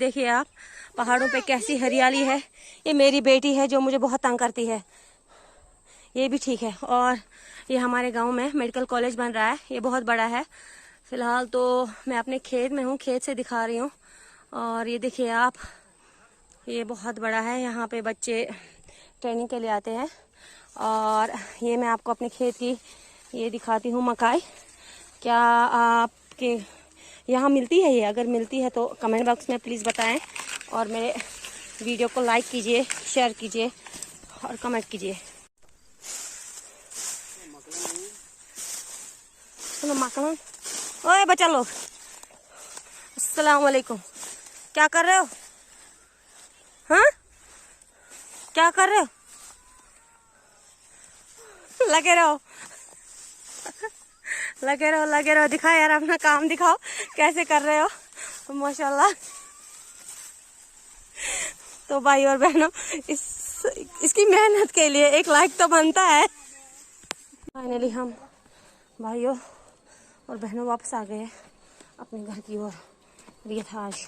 देखिए आप पहाड़ों पे कैसी हरियाली है। ये मेरी बेटी है जो मुझे बहुत तंग करती है। ये भी ठीक है। और ये हमारे गांव में मेडिकल कॉलेज बन रहा है, ये बहुत बड़ा है। फिलहाल तो मैं अपने खेत में हूँ, खेत से दिखा रही हूँ। और ये देखिए आप, ये बहुत बड़ा है। यहाँ पे बच्चे ट्रेनिंग के लिए आते हैं। और ये मैं आपको अपने खेत की ये दिखाती हूँ मकाई। क्या आपके यहाँ मिलती है ये? अगर मिलती है तो कमेंट बॉक्स में प्लीज़ बताएं। और मेरे वीडियो को लाइक कीजिए, शेयर कीजिए और कमेंट कीजिए। सुनो मकलन, ओए बच्चा लोग, अस्सलाम वालेकुम। क्या कर रहे हो? हाँ, क्या कर रहे हो? लगे रहो लगे रहो, लगे रहो। दिखाओ यार, अपना काम दिखाओ, कैसे कर रहे हो माशाल्लाह। तो भाई और बहनों, इसकी मेहनत के लिए एक लाइक तो बनता है। फाइनली हम भाइयों और बहनों वापस आ गए अपने घर की ओर। ये था आज